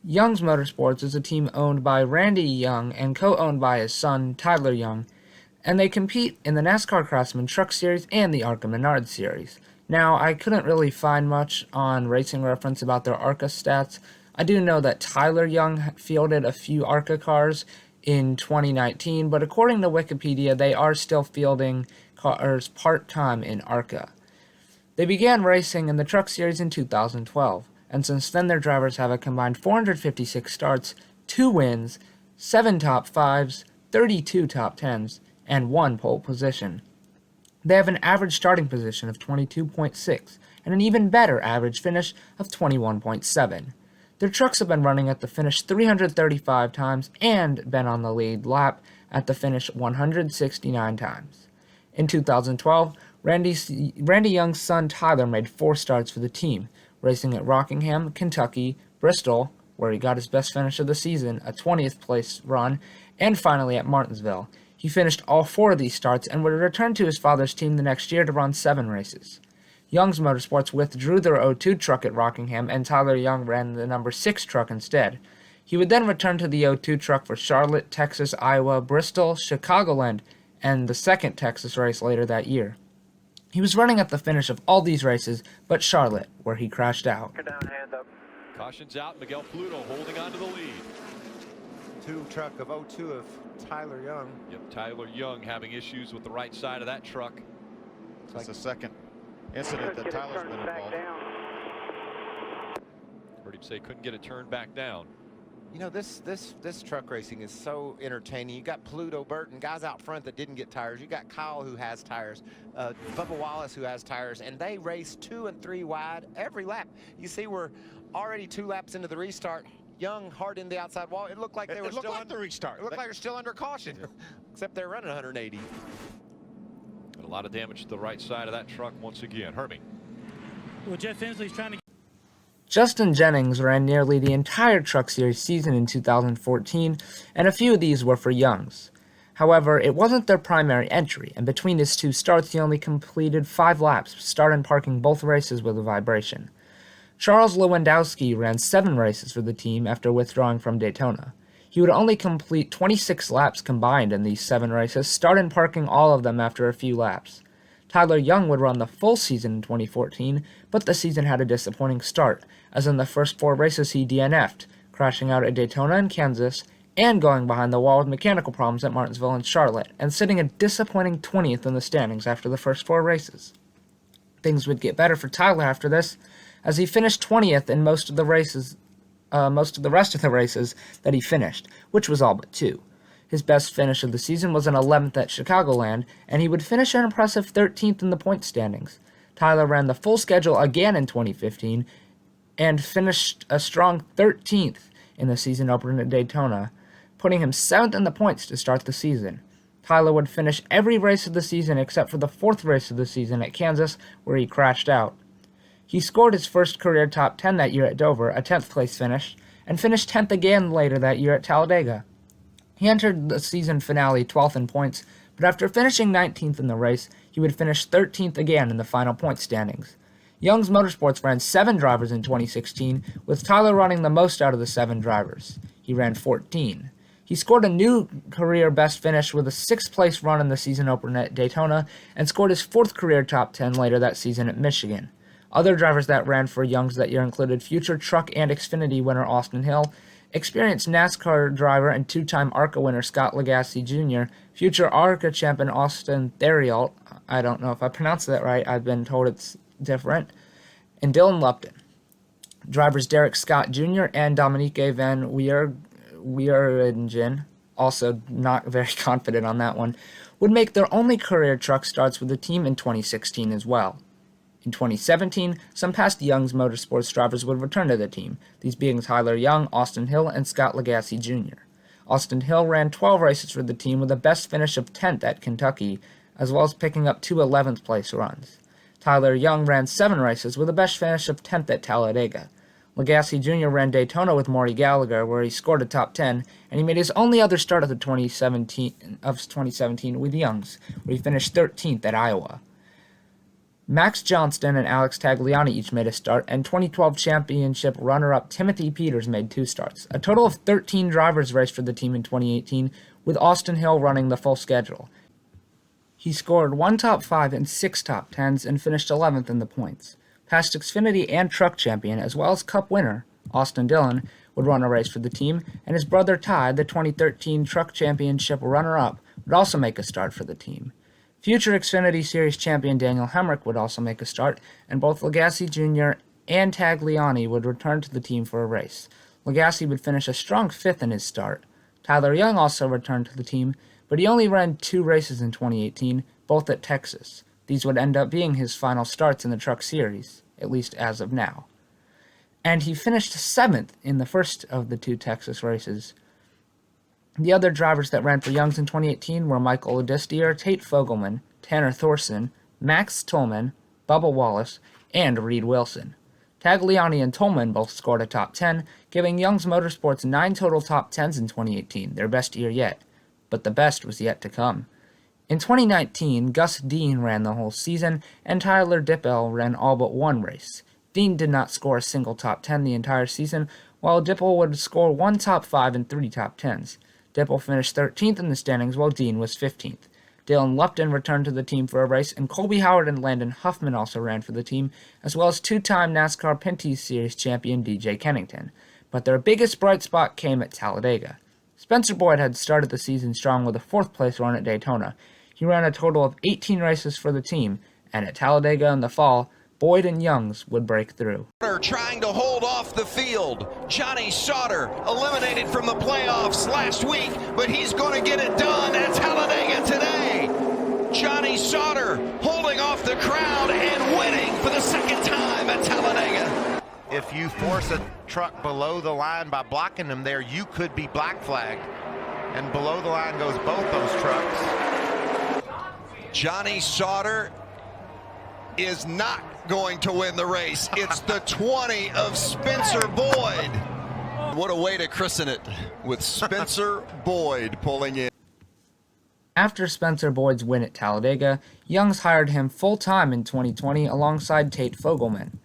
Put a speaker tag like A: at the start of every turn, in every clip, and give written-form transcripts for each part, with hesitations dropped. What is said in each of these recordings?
A: Young's Motorsports is a team owned by Randy Young and co-owned by his son, Tyler Young, and they compete in the NASCAR Craftsman Truck Series and the ARCA Menard Series. Now, I couldn't really find much on Racing Reference about their ARCA stats. I do know that Tyler Young fielded a few ARCA cars in 2019, but according to Wikipedia, they are still fielding cars part-time in ARCA. They began racing in the Truck Series in 2012, and since then their drivers have a combined 456 starts, 2 wins, 7 top 5s, 32 top 10s, and 1 pole position. They have an average starting position of 22.6 and an even better average finish of 21.7. Their trucks have been running at the finish 335 times and been on the lead lap at the finish 169 times. In 2012, Randy Young's son Tyler made 4 starts for the team, racing at Rockingham, Kentucky, Bristol, where he got his best finish of the season, a 20th place run, and finally at Martinsville. He finished all 4 of these starts and would return to his father's team the next year to run 7 races. Young's Motorsports withdrew their O2 truck at Rockingham, and Tyler Young ran the number 6 truck instead. He would then return to the O2 truck for Charlotte, Texas, Iowa, Bristol, Chicagoland, and the second Texas race later that year. He was running at the finish of all these races but Charlotte, where he crashed out.
B: Caution's out. Miguel Pluto holding on to the lead.
C: 2 truck of 02 of Tyler Young.
B: Yep, Tyler Young having issues with the right side of that truck.
D: That's the second incident that Tyler's been involved.
B: Heard him say couldn't get a turn back down.
C: You know, this truck racing is so entertaining. You got Pluto, Burton, guys out front that didn't get tires. You got Kyle who has tires, Bubba Wallace who has tires, and they race 2 and 3 wide every lap. You see, we're already 2 laps into the restart. Young hard in the outside wall. It looked like they were still
D: like the restart.
C: It looked like they're still under caution, except they're running 180.
B: A lot of damage to the right side of that truck once again. Hermie.
E: Well, Jeff Hensley's trying to.
A: Justin Jennings ran nearly the entire Truck Series season in 2014, and a few of these were for Young's. However, it wasn't their primary entry, and between his 2 starts he only completed 5 laps, starting and parking both races with a vibration. Charles Lewandowski ran 7 races for the team after withdrawing from Daytona. He would only complete 26 laps combined in these 7 races, start and parking all of them after a few laps. Tyler Young would run the full season in 2014, but the season had a disappointing start, as in the first 4 races he DNF'd, crashing out at Daytona and Kansas, and going behind the wall with mechanical problems at Martinsville and Charlotte, and sitting a disappointing 20th in the standings after the first 4 races. Things would get better for Tyler after this, as he finished 20th in most of the rest of the races that he finished, which was all but 2. His best finish of the season was an 11th at Chicagoland, and he would finish an impressive 13th in the point standings. Tyler ran the full schedule again in 2015 and finished a strong 13th in the season opener at Daytona, putting him 7th in the points to start the season. Tyler would finish every race of the season except for the 4th race of the season at Kansas, where he crashed out. He scored his first career top 10 that year at Dover, a 10th place finish, and finished 10th again later that year at Talladega. He entered the season finale 12th in points, but after finishing 19th in the race, he would finish 13th again in the final point standings. Young's Motorsports ran 7 drivers in 2016, with Tyler running the most out of the 7 drivers. He ran 14. He scored a new career best finish with a 6th place run in the season opener at Daytona, and scored his 4th career top 10 later that season at Michigan. Other drivers that ran for Young's that year included future Truck and Xfinity winner Austin Hill, experienced NASCAR driver and 2-time ARCA winner Scott Lagasse Jr., future ARCA champion Austin Theriault, I don't know if I pronounced that right, I've been told it's different, and Dylan Lupton. Drivers Derek Scott Jr. and Dominique Van Wieringen, also not very confident on that one, would make their only career truck starts with the team in 2016 as well. In 2017, some past Young's Motorsports drivers would return to the team, these being Tyler Young, Austin Hill, and Scott Lagasse Jr. Austin Hill ran 12 races for the team with a best finish of 10th at Kentucky, as well as picking up 2 11th place runs. Tyler Young ran 7 races with a best finish of 10th at Talladega. Lagasse Jr. ran Daytona with Maury Gallagher, where he scored a top 10, and he made his only other start of 2017 with Young's, where he finished 13th at Iowa. Max Johnston and Alex Tagliani each made a start, and 2012 championship runner-up Timothy Peters made 2 starts. A total of 13 drivers raced for the team in 2018, with Austin Hill running the full schedule. He scored 1 top 5 and 6 top 10s and finished 11th in the points. Past Xfinity and Truck champion, as well as Cup winner, Austin Dillon, would run a race for the team, and his brother Ty, the 2013 Truck Championship runner-up, would also make a start for the team. Future Xfinity Series champion Daniel Hemrick would also make a start, and both Lagasse Jr. and Tagliani would return to the team for a race. Lagasse would finish a strong 5th in his start. Tyler Young also returned to the team, but he only ran 2 races in 2018, both at Texas. These would end up being his final starts in the Truck Series, at least as of now. And he finished 7th in the first of the 2 Texas races. The other drivers that ran for Youngs in 2018 were Michael Ledistier, Tate Fogelman, Tanner Thorson, Max Tolman, Bubba Wallace, and Reed Wilson. Tagliani and Tolman both scored a top 10, giving Youngs Motorsports 9 total top 10s in 2018, their best year yet. But the best was yet to come. In 2019, Gus Dean ran the whole season, and Tyler Dippel ran all but 1 race. Dean did not score a single top 10 the entire season, while Dippel would score 1 top 5 and 3 top 10s. Dippel finished 13th in the standings, while Dean was 15th. Dylan Lupton returned to the team for a race, and Colby Howard and Landon Huffman also ran for the team, as well as 2-time NASCAR Pinty Series champion DJ Kennington. But their biggest bright spot came at Talladega. Spencer Boyd had started the season strong with a 4th-place run at Daytona. He ran a total of 18 races for the team, and at Talladega in the fall, Boyd and Youngs would break through.
F: Trying to hold off the field. Johnny Sauter eliminated from the playoffs last week, but he's going to get it done at Talladega today. Johnny Sauter holding off the crowd and winning for the 2nd time at Talladega.
C: If you force a truck below the line by blocking them there, you could be black flagged. And below the line goes both those trucks.
F: Johnny Sauter is not going to win the race. It's the 20 of Spencer Boyd. What a way to christen it, with Spencer Boyd pulling in.
A: After Spencer Boyd's win at Talladega, Youngs hired him full-time in 2020 alongside Tate Fogelman.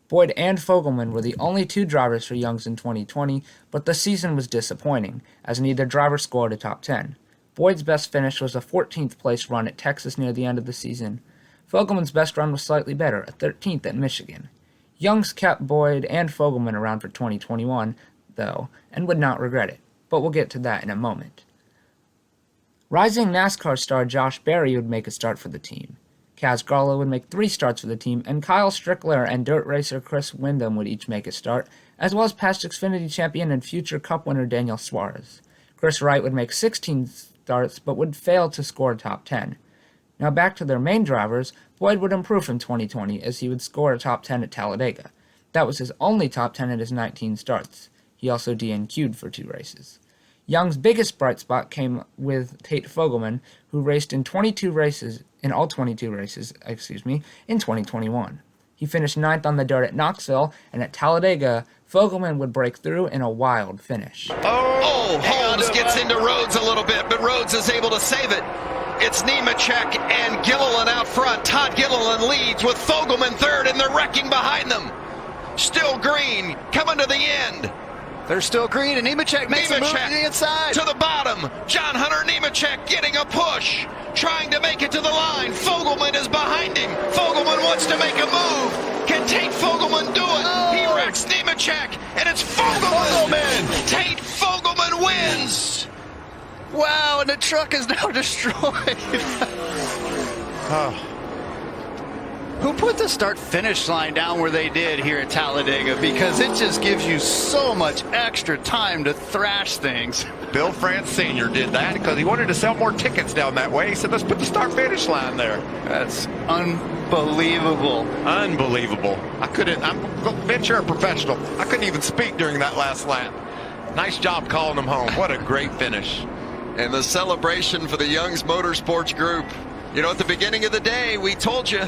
A: Boyd and Fogelman were the only 2 drivers for Youngs in 2020, but the season was disappointing, as neither driver scored a top 10. Boyd's best finish was a 14th place run at Texas near the end of the season. Fogelman's best run was slightly better, a 13th at Michigan. Youngs kept Boyd and Fogelman around for 2021, though, and would not regret it, but we'll get to that in a moment. Rising NASCAR star Josh Berry would make a start for the team. Kaz Grala would make 3 starts for the team, and Kyle Strickler and dirt racer Chris Windham would each make a start, as well as past Xfinity champion and future Cup winner Daniel Suarez. Chris Wright would make 16 starts, but would fail to score a top 10. Now back to their main drivers, Boyd would improve from 2020 as he would score a top 10 at Talladega. That was his only top 10 in his 19 starts. He also DNQ'd for 2 races. Young's biggest bright spot came with Tate Fogelman, who raced in all 22 races, in 2021. He finished 9th on the dirt at Knoxville, and at Talladega, Fogelman would break through in a wild finish.
F: Oh, Holmes gets into Rhodes a little bit, but Rhodes is able to save it. It's Nemechek and Gilliland out front. Todd Gilliland leads with Fogelman 3rd, and they're wrecking behind them. Still Green coming to the end.
G: They're still green, and Nemechek makes a move to the inside.
F: To the bottom. John Hunter Nemechek getting a push, trying to make it to the line. Fogelman is behind him. Fogelman wants to make a move. Can Tate Fogelman do it?
G: Oh.
F: He wrecks Nemechek, and it's Fogelman. Tate Fogelman wins.
G: Wow, and the truck is now destroyed. Who put the start-finish line down where they did here at Talladega? Because it just gives you so much extra time to thrash things.
H: Bill France Sr. did that because he wanted to sell more tickets down that way. He said, let's put the start-finish line there.
G: That's unbelievable.
H: Unbelievable. I'm venture a professional. I couldn't even speak during that last lap. Nice job calling them home. What a great finish.
F: And the celebration for the Youngs Motorsports group. You know, at the beginning of the day, we told you,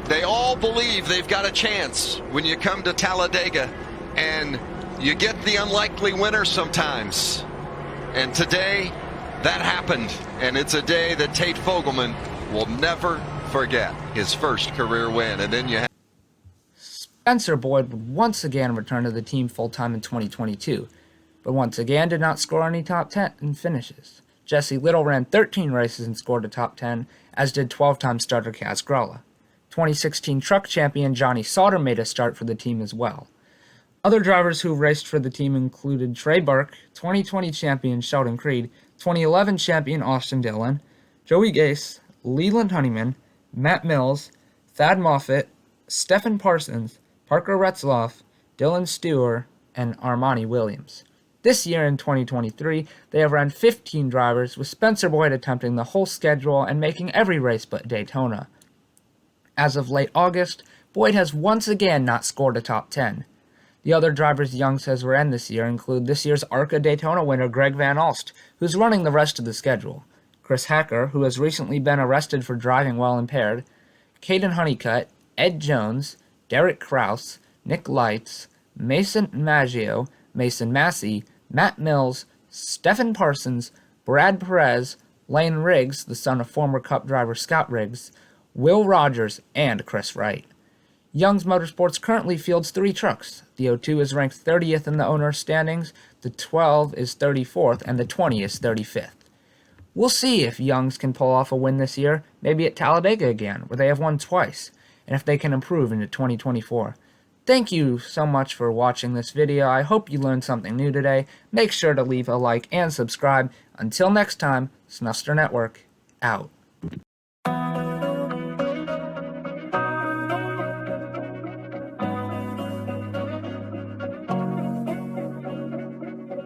F: they all believe they've got a chance when you come to Talladega, and you get the unlikely winner sometimes. And today, that happened, and it's a day that Tate Fogelman will never forget his first career win. And then you have
A: Spencer Boyd would once again return to the team full-time in 2022, but once again did not score any top 10 finishes. Jesse Little ran 13 races and scored a top 10, as did 12-time starter Kaz Gralla. 2016 truck champion Johnny Sauter made a start for the team as well. Other drivers who raced for the team included Trey Burke, 2020 champion Sheldon Creed, 2011 champion Austin Dillon, Joey Gase, Leland Honeyman, Matt Mills, Thad Moffitt, Stephen Parsons, Parker Retzloff, Dylan Stewart, and Armani Williams. This year in 2023, they have run 15 drivers, with Spencer Boyd attempting the whole schedule and making every race but Daytona. As of late August, Boyd has once again not scored a top 10. The other drivers Youngs has ran this year include this year's ARCA Daytona winner Greg Van Alst, who's running the rest of the schedule, Chris Hacker, who has recently been arrested for driving while impaired, Caden Honeycutt, Ed Jones, Derek Kraus, Nick Lights, Mason Maggio, Mason Massey, Matt Mills, Stephen Parsons, Brad Perez, Lane Riggs, the son of former Cup driver Scott Riggs, Will Rogers, and Chris Wright. Young's Motorsports currently fields 3 trucks. The 02 is ranked 30th in the owner's standings, the 12 is 34th, and the 20 is 35th. We'll see if Young's can pull off a win this year, maybe at Talladega again, where they have won twice, and if they can improve into 2024. Thank you so much for watching this video. I hope you learned something new today. Make sure to leave a like and subscribe. Until next time, Snuster Network, out.